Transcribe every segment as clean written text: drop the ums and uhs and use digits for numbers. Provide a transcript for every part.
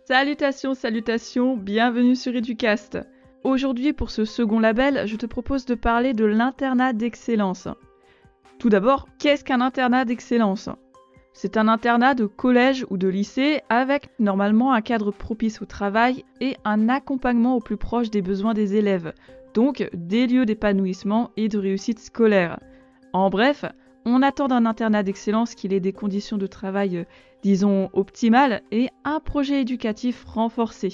Salutations, salutations, bienvenue sur Educast. Aujourd'hui, pour ce second label, je te propose de parler de l'internat d'excellence. Tout d'abord, qu'est-ce qu'un internat d'excellence ? C'est un internat de collège ou de lycée avec normalement un cadre propice au travail et un accompagnement au plus proche des besoins des élèves, donc des lieux d'épanouissement et de réussite scolaire. En bref, on attend d'un internat d'excellence qu'il ait des conditions de travail, disons, optimales et un projet éducatif renforcé,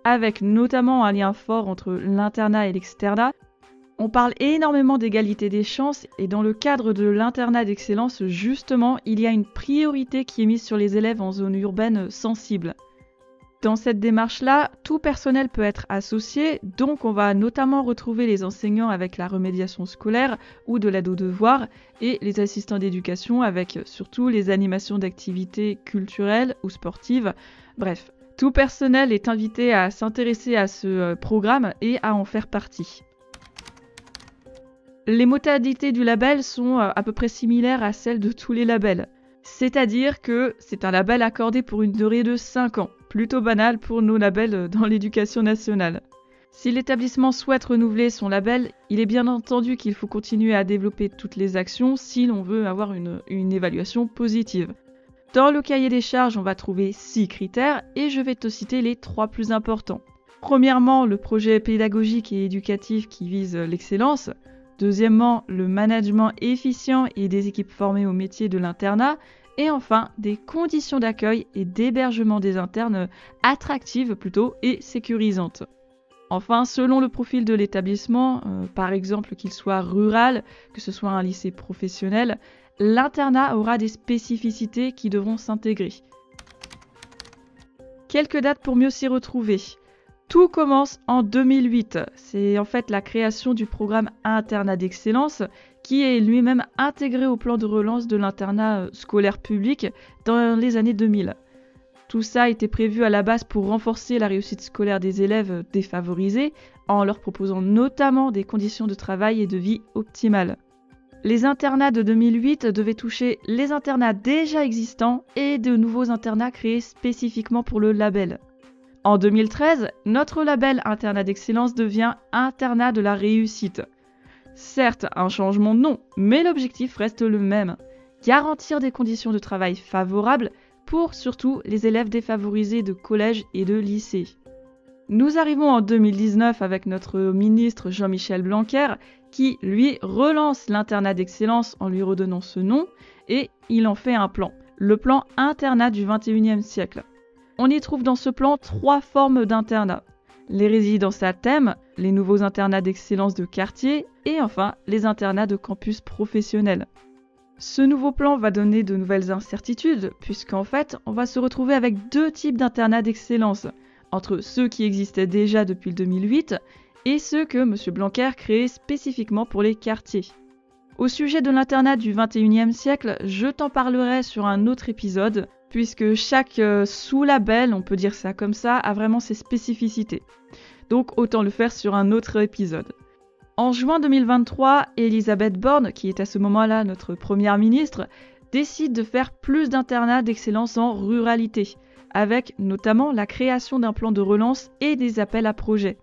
avec notamment un lien fort entre l'internat et l'externat. On parle énormément d'égalité des chances et dans le cadre de l'internat d'excellence, justement, il y a une priorité qui est mise sur les élèves en zone urbaine sensible. Dans cette démarche-là, tout personnel peut être associé, donc on va notamment retrouver les enseignants avec la remédiation scolaire ou de l'aide aux devoirs et les assistants d'éducation avec surtout les animations d'activités culturelles ou sportives. Bref, tout personnel est invité à s'intéresser à ce programme et à en faire partie. Les modalités du label sont à peu près similaires à celles de tous les labels. C'est-à-dire que c'est un label accordé pour une durée de 5 ans, plutôt banal pour nos labels dans l'éducation nationale. Si l'établissement souhaite renouveler son label, il est bien entendu qu'il faut continuer à développer toutes les actions si l'on veut avoir une évaluation positive. Dans le cahier des charges, on va trouver 6 critères et je vais te citer les 3 plus importants. Premièrement, le projet pédagogique et éducatif qui vise l'excellence. Deuxièmement, le management efficient et des équipes formées au métier de l'internat. Et enfin, des conditions d'accueil et d'hébergement des internes attractives plutôt et sécurisantes. Enfin, selon le profil de l'établissement, par exemple qu'il soit rural, que ce soit un lycée professionnel, l'internat aura des spécificités qui devront s'intégrer. Quelques dates pour mieux s'y retrouver. Tout commence en 2008. C'est en fait la création du programme Internat d'excellence qui est lui-même intégré au plan de relance de l'internat scolaire public dans les années 2000. Tout ça a été prévu à la base pour renforcer la réussite scolaire des élèves défavorisés en leur proposant notamment des conditions de travail et de vie optimales. Les internats de 2008 devaient toucher les internats déjà existants et de nouveaux internats créés spécifiquement pour le label. En 2013, notre label Internat d'excellence devient Internat de la réussite. Certes, un changement de nom, mais l'objectif reste le même. Garantir des conditions de travail favorables pour surtout les élèves défavorisés de collège et de lycée. Nous arrivons en 2019 avec notre ministre Jean-Michel Blanquer qui, lui, relance l'Internat d'excellence en lui redonnant ce nom et il en fait un plan. Le plan Internat du XXIe siècle. On y trouve dans ce plan 3 formes d'internat. Les résidences à thème, les nouveaux internats d'excellence de quartier et enfin les internats de campus professionnels. Ce nouveau plan va donner de nouvelles incertitudes puisqu'en fait on va se retrouver avec 2 types d'internats d'excellence, entre ceux qui existaient déjà depuis le 2008 et ceux que M. Blanquer créait spécifiquement pour les quartiers. Au sujet de l'internat du XXIe siècle, je t'en parlerai sur un autre épisode, puisque chaque sous-label, on peut dire ça comme ça, a vraiment ses spécificités. Donc autant le faire sur un autre épisode. En juin 2023, Elisabeth Borne, qui est à ce moment-là notre première ministre, décide de faire plus d'internats d'excellence en ruralité, avec notamment la création d'un plan de relance et des appels à projets.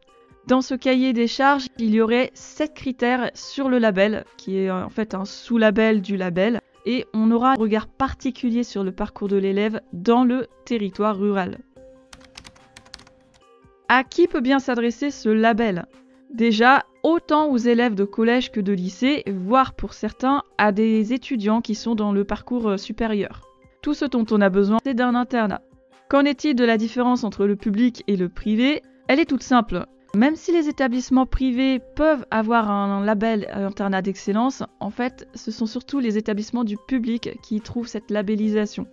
Dans ce cahier des charges, il y aurait 7 critères sur le label, qui est en fait un sous-label du label, et on aura un regard particulier sur le parcours de l'élève dans le territoire rural. À qui peut bien s'adresser ce label ? Déjà, autant aux élèves de collège que de lycée, voire pour certains à des étudiants qui sont dans le parcours supérieur. Tout ce dont on a besoin, c'est d'un internat. Qu'en est-il de la différence entre le public et le privé ? Elle est toute simple. Même si les établissements privés peuvent avoir un label internat d'excellence, en fait, ce sont surtout les établissements du public qui trouvent cette labellisation.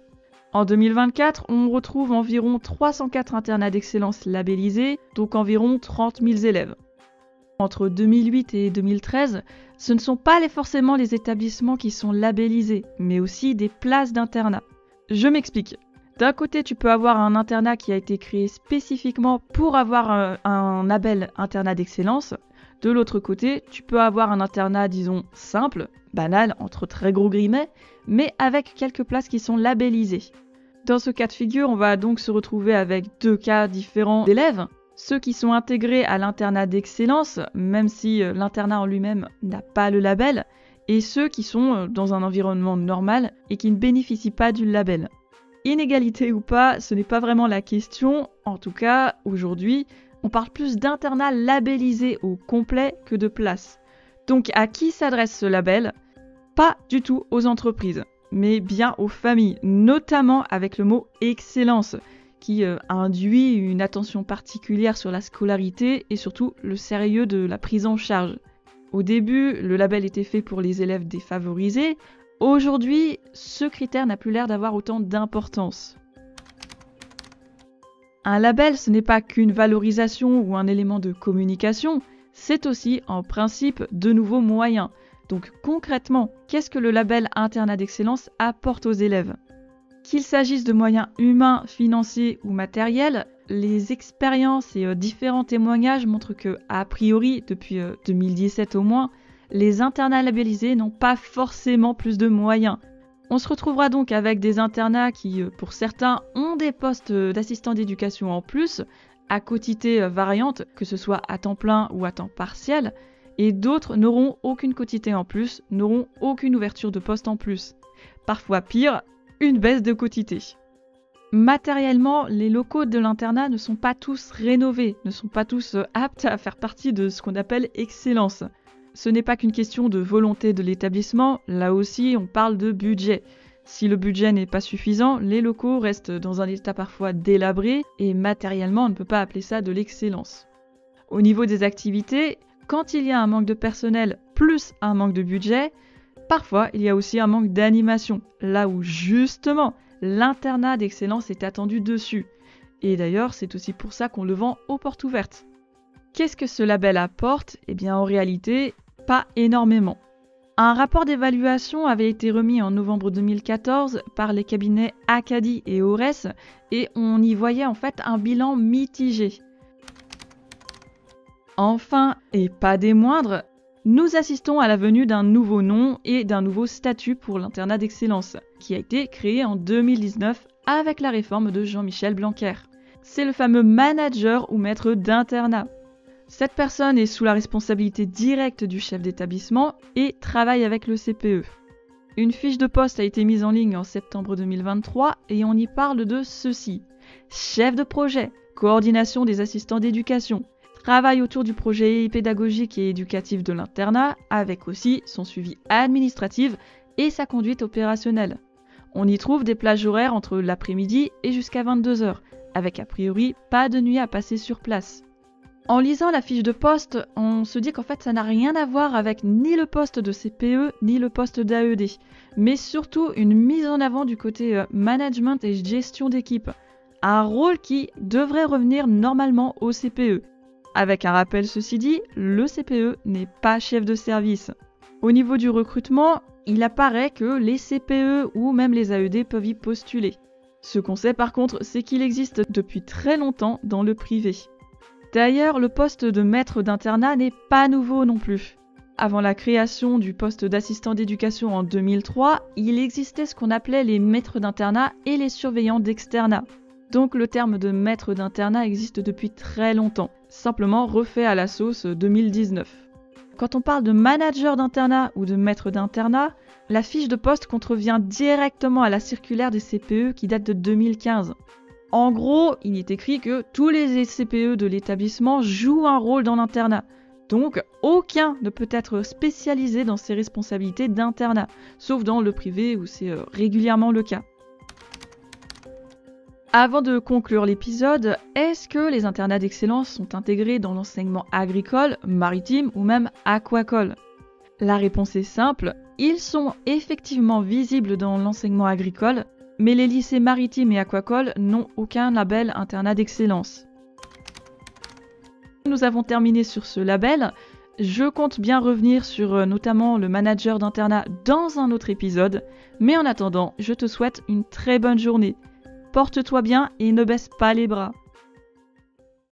En 2024, on retrouve environ 304 internats d'excellence labellisés, donc environ 30 000 élèves. Entre 2008 et 2013, ce ne sont pas forcément les établissements qui sont labellisés, mais aussi des places d'internat. Je m'explique. D'un côté, tu peux avoir un internat qui a été créé spécifiquement pour avoir un label internat d'excellence. De l'autre côté, tu peux avoir un internat, disons, simple, banal, entre très gros guillemets, mais avec quelques places qui sont labellisées. Dans ce cas de figure, on va donc se retrouver avec deux cas différents d'élèves. Ceux qui sont intégrés à l'internat d'excellence, même si l'internat en lui-même n'a pas le label, et ceux qui sont dans un environnement normal et qui ne bénéficient pas du label. Inégalité ou pas, ce n'est pas vraiment la question. En tout cas, aujourd'hui, on parle plus d'internat labellisé au complet que de place. Donc à qui s'adresse ce label ? Pas du tout aux entreprises, mais bien aux familles, notamment avec le mot « excellence », qui induit une attention particulière sur la scolarité et surtout le sérieux de la prise en charge. Au début, le label était fait pour les élèves défavorisés. Aujourd'hui, ce critère n'a plus l'air d'avoir autant d'importance. Un label, ce n'est pas qu'une valorisation ou un élément de communication, c'est aussi en principe de nouveaux moyens. Donc concrètement, qu'est-ce que le label internat d'excellence apporte aux élèves ? Qu'il s'agisse de moyens humains, financiers ou matériels, les expériences et différents témoignages montrent que, a priori, depuis 2017 au moins, les internats labellisés n'ont pas forcément plus de moyens. On se retrouvera donc avec des internats qui, pour certains, ont des postes d'assistants d'éducation en plus, à quotité variante, que ce soit à temps plein ou à temps partiel, et d'autres n'auront aucune quotité en plus, n'auront aucune ouverture de poste en plus. Parfois pire, une baisse de quotité. Matériellement, les locaux de l'internat ne sont pas tous rénovés, ne sont pas tous aptes à faire partie de ce qu'on appelle excellence. Ce n'est pas qu'une question de volonté de l'établissement, là aussi on parle de budget. Si le budget n'est pas suffisant, les locaux restent dans un état parfois délabré et matériellement on ne peut pas appeler ça de l'excellence. Au niveau des activités, quand il y a un manque de personnel plus un manque de budget, parfois il y a aussi un manque d'animation, là où justement l'internat d'excellence est attendu dessus. Et d'ailleurs c'est aussi pour ça qu'on le vend aux portes ouvertes. Qu'est-ce que ce label apporte ? Eh bien en réalité, pas énormément. Un rapport d'évaluation avait été remis en novembre 2014 par les cabinets Acadie et Ores et on y voyait en fait un bilan mitigé. Enfin, et pas des moindres, nous assistons à la venue d'un nouveau nom et d'un nouveau statut pour l'internat d'excellence, qui a été créé en 2019 avec la réforme de Jean-Michel Blanquer. C'est le fameux manager ou maître d'internat. Cette personne est sous la responsabilité directe du chef d'établissement et travaille avec le CPE. Une fiche de poste a été mise en ligne en septembre 2023 et on y parle de ceci. Chef de projet, coordination des assistants d'éducation, travail autour du projet pédagogique et éducatif de l'internat, avec aussi son suivi administratif et sa conduite opérationnelle. On y trouve des plages horaires entre l'après-midi et jusqu'à 22h, avec a priori pas de nuit à passer sur place. En lisant la fiche de poste, on se dit qu'en fait ça n'a rien à voir avec ni le poste de CPE ni le poste d'AED, mais surtout une mise en avant du côté management et gestion d'équipe, un rôle qui devrait revenir normalement au CPE. Avec un rappel ceci dit, le CPE n'est pas chef de service. Au niveau du recrutement, il apparaît que les CPE ou même les AED peuvent y postuler. Ce qu'on sait par contre, c'est qu'il existe depuis très longtemps dans le privé. D'ailleurs, le poste de maître d'internat n'est pas nouveau non plus. Avant la création du poste d'assistant d'éducation en 2003, il existait ce qu'on appelait les maîtres d'internat et les surveillants d'externat. Donc le terme de maître d'internat existe depuis très longtemps, simplement refait à la sauce 2019. Quand on parle de manager d'internat ou de maître d'internat, la fiche de poste contrevient directement à la circulaire des CPE qui date de 2015. En gros, il est écrit que tous les CPE de l'établissement jouent un rôle dans l'internat. Donc, aucun ne peut être spécialisé dans ses responsabilités d'internat, sauf dans le privé où c'est régulièrement le cas. Avant de conclure l'épisode, est-ce que les internats d'excellence sont intégrés dans l'enseignement agricole, maritime ou même aquacole ? La réponse est simple, ils sont effectivement visibles dans l'enseignement agricole, mais les lycées maritimes et aquacoles n'ont aucun label internat d'excellence. Nous avons terminé sur ce label. Je compte bien revenir sur notamment le manager d'internat dans un autre épisode, mais en attendant, je te souhaite une très bonne journée. Porte-toi bien et ne baisse pas les bras.